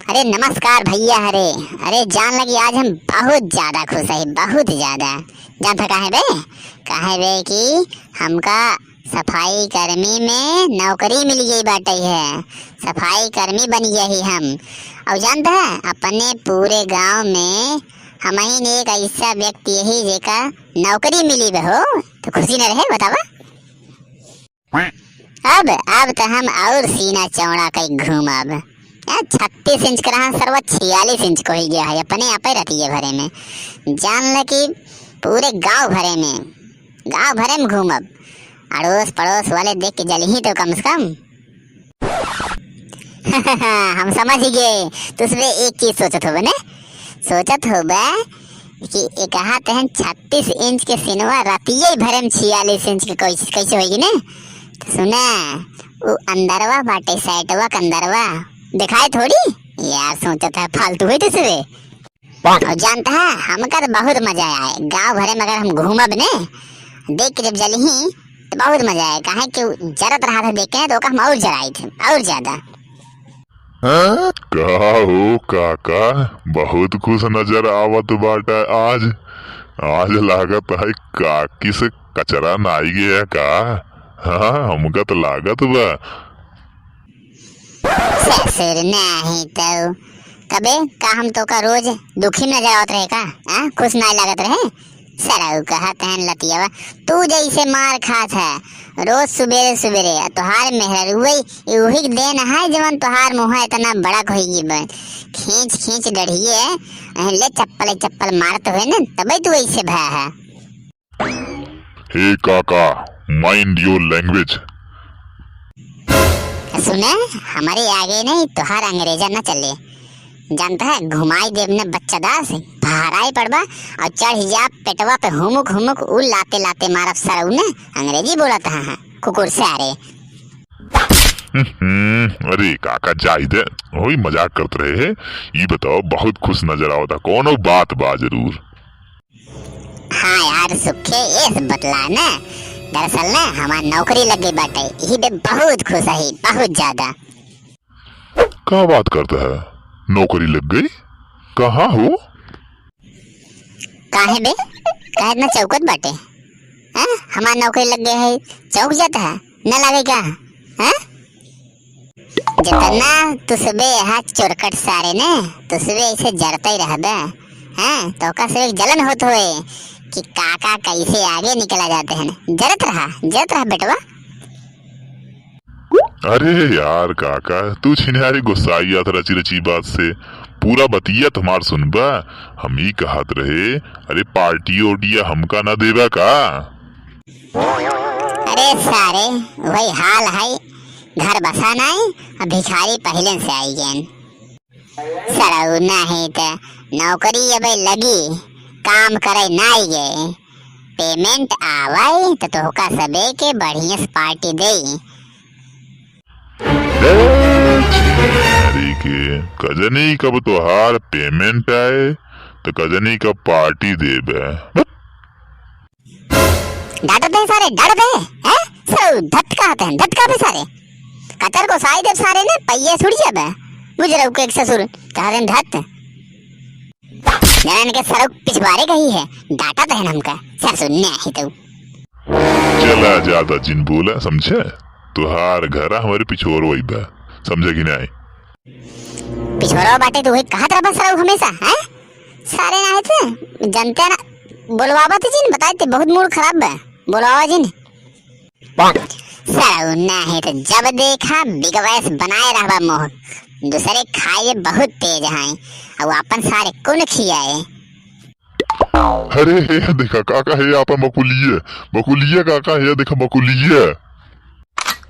अरे नमस्कार भैया। अरे जान लगी आज हम बहुत ज्यादा खुश है, बहुत ज्यादा। जान था काहे बे कि हमका सफाई कर्मी में नौकरी मिल गई बाटे है। सफाई कर्मी बन गए ही हम। और जानता है अपने पूरे गांव में हम ही ने एक ऐसा व्यक्ति यही जेका नौकरी मिली हो तो खुशी न रहे बतावा। अब तो हम और सीना चौड़ा कई घूमब। 36 इंच का रहा सर्व 46 इंच को ही गया है अपने आप ही रहती है भरे में। जान ले कि पूरे गांव भरे में घूमब। अड़ोस पड़ोस वाले देख के जल ही तो कम से कम। हम समझ गए तुझमें एक चीज सोचत हो कि एक कहा तहन 36 इंच के सिनवा रतिये भरे में 46 इंच के कैसे होगी ने। तो सुना वो अंदरवा बाटे साइडवा कंदरवा दिखाए थोड़ी यार। सोचा था फालतू हुई तुझे। और जानता है हमका तो बहुत मजा आया गांव भरे में अगर हम घूमब ने देख के जब जली ही तो बहुत मजा आया। कहे कि जरत रहा था देख के तो हम और जराए थे और ज्यादा। कहा हो काका बहुत खुश नजर आवत बाटा आज लागत है काकी से कचरा नाई गया का। हाँ हमका तो लागत बा ससुर नहीं तो कबे का हम तो का रोज दुखी नजर आवत रहे का खुश नहीं लागत रहे। सरऊ कहा तहन लतियावा तू जैसे मार खात है रोज सवेरे सवेरे तोहार मेहर वही देन है जवन तोहार मुँह इतना बड़ा होगी बन खींच डढ़िए ले चप्पल मारत हुए न तबे तू ऐसे भया है। हे काका माइंड योर लैंग्वेज। सुने हमारे आगे नहीं तोहार अंग्रेजा न चले। जानता है घुमाई देव ने बच्चा दास भाराई पड़वा और चढ़ जा पेटवा पे हुमुक उ लाते मारब सरऊ ने अंग्रेजी बोला था कुकुर से आ रे। अरे काका जाहिद वही मजाक करते रहे है। ये बताओ बहुत खुश नजर आओ था कौन बात बा जरूर। हाँ यार सुखे ये बतला ना दरअसल ना हमारी नौकरी लग गई बाटे यही बे बहुत खुश है बहुत ज्यादा। क्या बात करता है नौकरी लग गई कहाँ हो। काहे बे काहे इतना चौकत बाटे हमारी नौकरी लग गई है चौक जाता है न लगेगा। जितना तुसबे यहाँ चोरकट सारे ने तुसबे ऐसे जरता ही रह तो का सिर्फ जलन होत होए कि काका कैसे आगे निकला जाते हैं। जरत रहा बेटवा। अरे यार काका तू छिनारी गुस्साई आता रची बात से पूरा बतिया तुम्हार सुनबा। हम ही कहत रहे अरे पार्टी ओटिया हमका ना देवा का। अरे सारे वही हाल है घर बसा नहीं अब भिखारी पहले से आई गए। सरऊ नहीं तो नौकरी अब लगी काम करे नाई गए पेमेंट आवाई तो तोहका सबे के बढ़िया से पार्टी दे। के कजनी कब तोहार पेमेंट आए तो कजनी कब पार्टी दे डांटते हैं सारे धटका पे सारे कतर को साई देव सारे ने पहिए छुड़ जाबे मुझे रऊ के एक ससुर कहा धत जनन के सरऊ पिछवारे गई है डाटा तो है हमका सर सुनने आई तो चला ज्यादा जिन बोला समझे तुहार घर हमारे पिछोर वही बा समझे कि नहीं। पिछोरा बाटे तो वही कहत रहा सरऊ हमेशा सारे ना थे जनते ना बोलवाबा थे जिन बताए थे बहुत मूड खराब बा बोलवावा जिन सरऊ ना है तो जब देखा बिगवैस बनाए रहा मोह दूसरे खाए बहुत तेज हैं और अपन सारे कुन खियाए। अरे देखा काका है आपा मकुलिया काका है देखा मकुलिया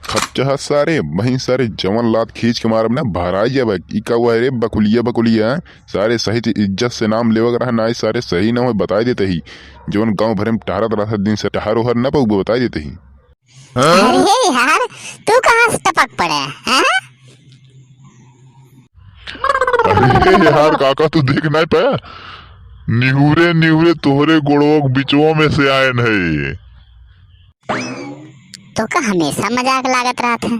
खच्चा सारे वहीं सारे जवन लात खींच के मारब ना भराई जाब इका हुआ रे बकुलिया सारे सही इज्जत से नाम लेवग रहा ना सारे सही ना हो बता देते ही जवन गांव भरे में टहरत रहा दिन से टहर ओहर ना पाऊ बता देते ही। अरे यार तू कहाँ से टपक पड़ा है? अरे यार काका तू देख नहीं पाया निहुरे तोहरे गोड़ों बिचुओं में से आए नहीं। तो का हमेशा मजाक लागत रहा था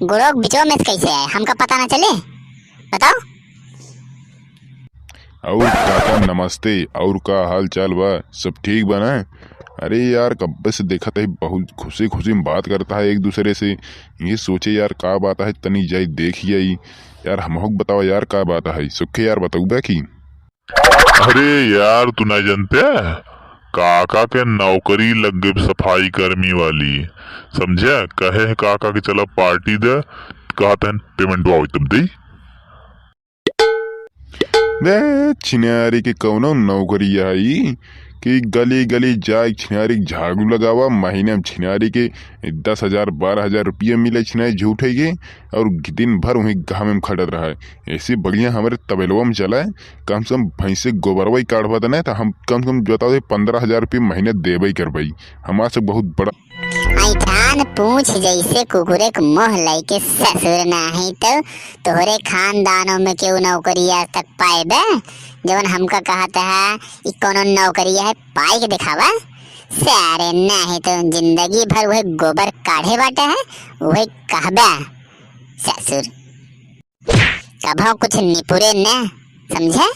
गुड़ों बिचुओं में से कैसे आए हमका पता ना चले। बताओ। और काका नमस्ते, और का हाल चाल बा? सब ठीक बा ना? अरे यार कब्बे से देखा था, बहुत खुशी खुशी में बात करता है एक दूसरे से। ये सोचे यार का बात है, तनी जाई देखी आई यार। हमको बताओ यार का बात है, सुखे यार बताऊ बा की। अरे यार तू नहीं जानते, काका के नौकरी लग गई सफाई कर्मी वाली, समझे? कहे है काका के चला पार्टी दे, कहते हैं पेमेंट आओ तब दे। बे छिनारी के कौनो नौकरी आई कि गली गली जाए छिनारी झाड़ू लगावा, महीने में छिनारी के 10,000 12,000 रुपये मिले छिनारी झूठे के, और दिन भर वहीं घाम में खड़त रहा है। ऐसे बढ़िया हमारे तबेलवा में चला है, कम से कम भैंसे गोबरवा ही काटवा देना है तो हम कम से कम बताओ 15,000 रुपये महीने देवे कर भाई। हमारा से बहुत बड़ा ऐठान पूछ जैसे कुकुरे को मोह लइके ससुर नाही तो तोहरे खानदानों में क्यों नौकरी आज तक पाए बे? जवन हमका कहता है कि कोनो नौकरी है पाई के दिखावा। सारे नहीं तो जिंदगी भर वही गोबर काढ़े बाटे है, वही कहबे ससुर। कभो कुछ निपुरे न समझे,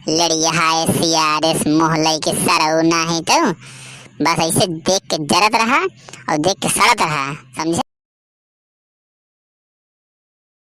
लड़िया है सियारे मोह लइके सरऊ नहीं तो बस ऐसे देख के जरत रहा और देख के सड़त रहा, समझे?